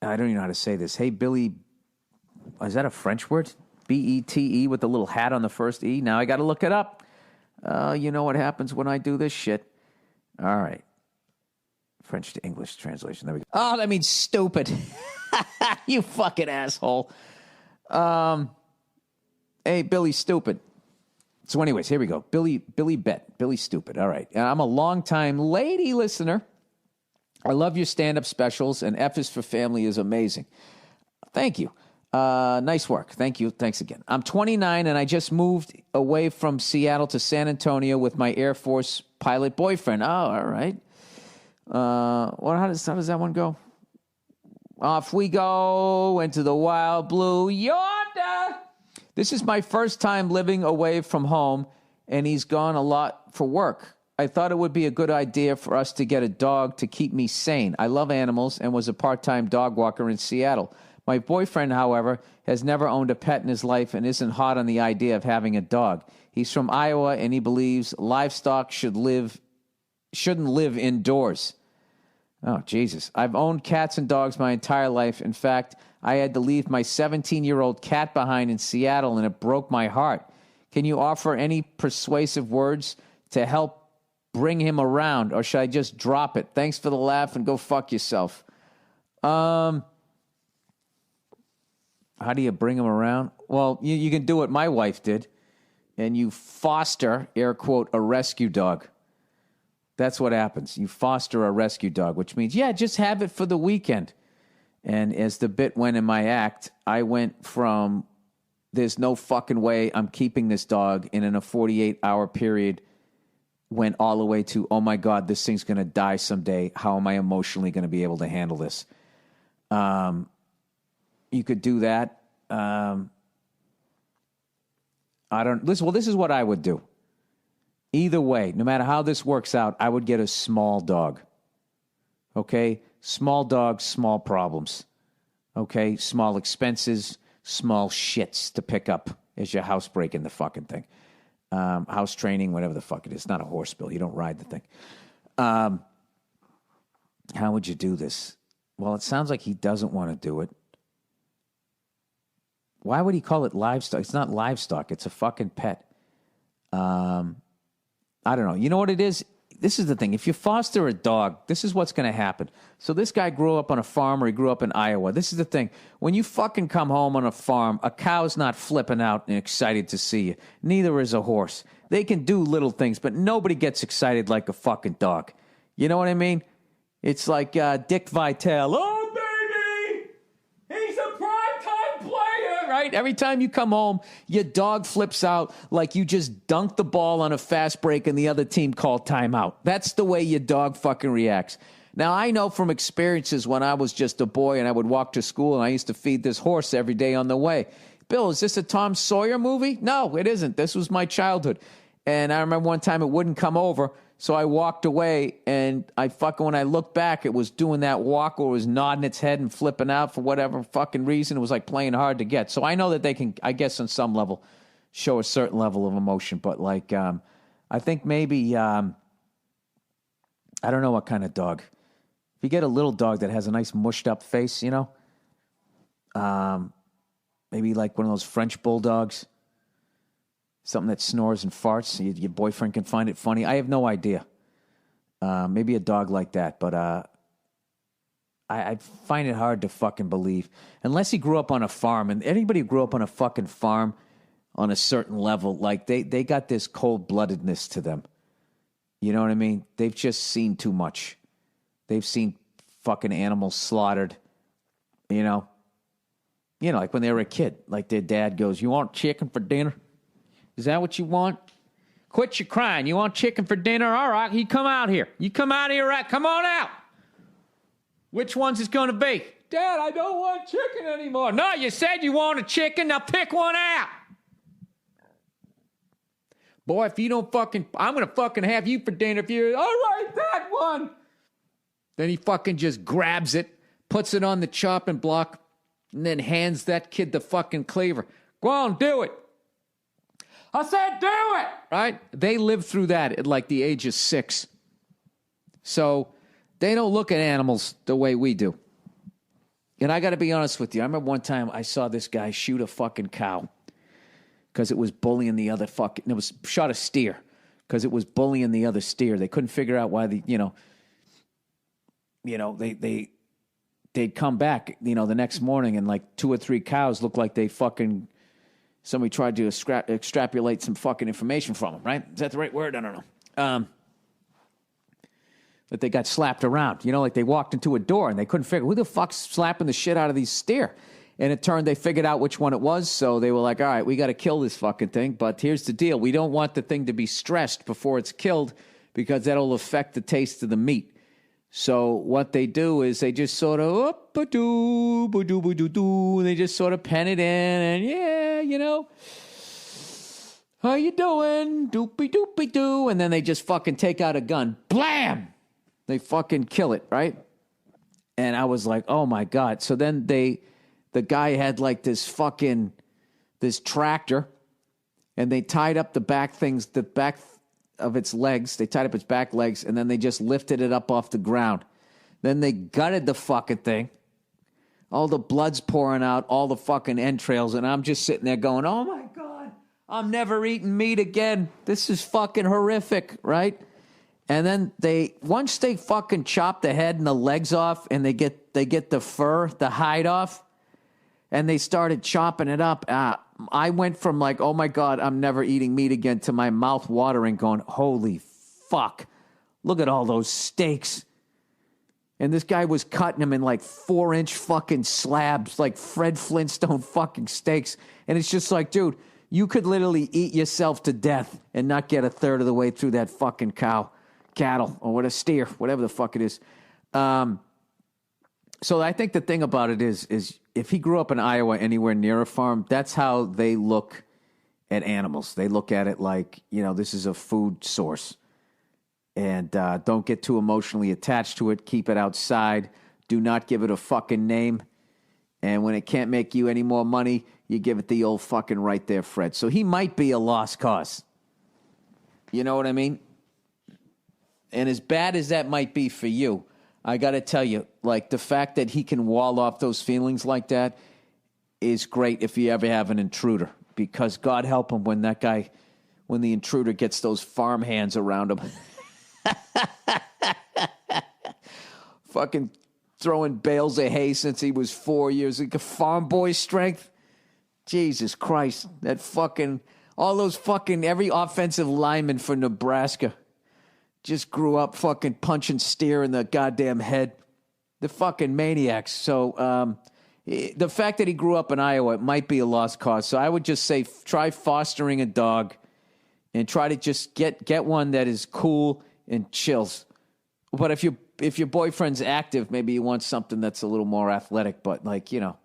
I don't even know how to say this. Hey, Billy, is that a French word? B-E-T-E with the little hat on the first E? Now I got to look it up. You know what happens when I do this shit. All right. French to English translation. There we go. Oh, that means stupid. You fucking asshole. Hey, Billy Stupid. So anyways, here we go. Billy Bet. Billy Stupid. All right. I'm a longtime lady listener. I love your stand-up specials, and F is for Family is amazing. Thank you. Nice work. Thank you. Thanks again. I'm 29, and I just moved away from Seattle to San Antonio with my Air Force pilot boyfriend. Oh, all right. How does that one go? Off we go into the wild blue yonder. This is my first time living away from home, and he's gone a lot for work. I thought it would be a good idea for us to get a dog to keep me sane. I love animals and was a part-time dog walker in Seattle. My boyfriend, however, has never owned a pet in his life and isn't hot on the idea of having a dog. He's from Iowa, and he believes livestock shouldn't live indoors. Oh, Jesus. I've owned cats and dogs my entire life. In fact, I had to leave my 17-year-old cat behind in Seattle, and it broke my heart. Can you offer any persuasive words to help bring him around, or should I just drop it? Thanks for the laugh and go fuck yourself. How do you bring him around? Well, you can do what my wife did, and you foster, air quote, a rescue dog. That's what happens. You foster a rescue dog, which means, yeah, just have it for the weekend. And as the bit went in my act, I went from there's no fucking way I'm keeping this dog, and in a 48-hour period went all the way to, oh my God, this thing's going to die someday. How am I emotionally going to be able to handle this? You could do that. This is what I would do. Either way, no matter how this works out, I would get a small dog. Okay? Small dogs, small problems. Okay? Small expenses, small shits to pick up as you're housebreaking the fucking thing. House training, whatever the fuck it is. It's not a horse, Bill. You don't ride the thing. How would you do this? Well, it sounds like he doesn't want to do it. Why would he call it livestock? It's not livestock. It's a fucking pet. I don't know. You know what it is? This is the thing. If you foster a dog, this is what's going to happen. So this guy grew up on a farm, or he grew up in Iowa. This is the thing. When you fucking come home on a farm, a cow's not flipping out and excited to see you. Neither is a horse. They can do little things, but nobody gets excited like a fucking dog. You know what I mean? It's like Dick Vitale. Oh, baby! He's a primetime player, right? Every time you come home, your dog flips out like you just dunked the ball on a fast break and the other team called timeout. That's the way your dog fucking reacts. Now, I know from experiences when I was just a boy and I would walk to school and I used to feed this horse every day on the way. Bill, is this a Tom Sawyer movie? No, it isn't. This was my childhood. And I remember one time it wouldn't come over, so I walked away, and when I looked back, it was doing that walk where it was nodding its head and flipping out for whatever fucking reason. It was like playing hard to get. So I know that they can, I guess on some level, show a certain level of emotion. But like, I think maybe, I don't know what kind of dog. If you get a little dog that has a nice mushed up face, you know, maybe like one of those French bulldogs. Something that snores and farts. Your boyfriend can find it funny. I have no idea. Maybe a dog like that. But I find it hard to fucking believe. Unless he grew up on a farm. And anybody who grew up on a fucking farm on a certain level, like they got this cold-bloodedness to them. You know what I mean? They've just seen too much. They've seen fucking animals slaughtered. You know, like when they were a kid. Like their dad goes, "You want chicken for dinner? Is that what you want? Quit your crying. You want chicken for dinner? All right, you come out here. You come out here, right? Come on out. Which one's it going to be? Dad, I don't want chicken anymore. No, you said you want a chicken. Now pick one out. Boy, if you don't I'm going to fucking have you for dinner. If you're, all right, that one. Then he fucking just grabs it, puts it on the chopping block, and then hands that kid the fucking cleaver. Go on, do it. I said do it! Right? They lived through that at like the age of 6. So they don't look at animals the way we do. And I got to be honest with you. I remember one time I saw this guy shoot a fucking cow because it was bullying the other fucking. It was shot a steer because it was bullying the other steer. They couldn't figure out why they'd come back, the next morning and like 2 or 3 cows looked like they fucking. Somebody tried to extrapolate some fucking information from them. Right? Is that the right word? I don't know. That they got slapped around. Like they walked into a door and they couldn't figure who the fuck's slapping the shit out of these steer. And it turned, they figured out which one it was. So they were like, all right, we got to kill this fucking thing. But here's the deal. We don't want the thing to be stressed before it's killed because that'll affect the taste of the meat. So what they do is they just sort of, and they just sort of pen it in and how you doing? Doopy doopy doo. And then they just fucking take out a gun. Blam! They fucking kill it, right? And I was like, oh my God. So then the guy had like this tractor, and they tied up the back of its legs. They tied up its back legs, and then they just lifted it up off the ground. Then they gutted the fucking thing. All the blood's pouring out, all the fucking entrails, and I'm just sitting there going, oh my God, I'm never eating meat again. This is fucking horrific, right? And then once they fucking chop the head and the legs off, and they get the fur, the hide off, and they started chopping it up. I went from like, oh my God, I'm never eating meat again, to my mouth watering, going, holy fuck, look at all those steaks. And this guy was cutting them in like 4-inch fucking slabs, like Fred Flintstone fucking steaks. And it's just like, dude, you could literally eat yourself to death and not get a third of the way through that fucking cattle, or what, a steer, whatever the fuck it is. So I think the thing about it is if he grew up in Iowa anywhere near a farm, that's how they look at animals. They look at it like, this is a food source. And don't get too emotionally attached to it. Keep it outside. Do not give it a fucking name. And when it can't make you any more money, you give it the old fucking right there, Fred. So he might be a lost cause. You know what I mean? And as bad as that might be for you, I got to tell you, like, the fact that he can wall off those feelings like that is great if you ever have an intruder. Because God help him when the intruder gets those farm hands around him. Fucking throwing bales of hay since he was 4 years. Like a farm boy strength. Jesus Christ. That fucking, all those fucking, every offensive lineman for Nebraska just grew up fucking punching steer in the goddamn head. The fucking maniacs. So the fact that he grew up in Iowa, it might be a lost cause. So I would just say try fostering a dog and try to just get one that is cool and chills. But if your boyfriend's active, maybe you want something that's a little more athletic. But like, you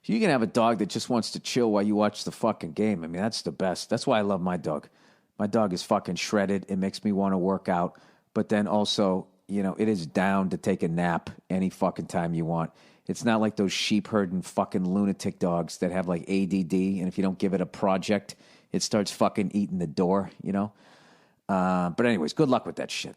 can have a dog that just wants to chill while you watch the fucking game. I mean, that's the best. That's why I love my dog. My dog is fucking shredded. It makes me want to work out. But then also, it is down to take a nap any fucking time you want. It's not like those sheep herding fucking lunatic dogs that have like ADD. And if you don't give it a project, it starts fucking eating the door, But anyways, good luck with that shit.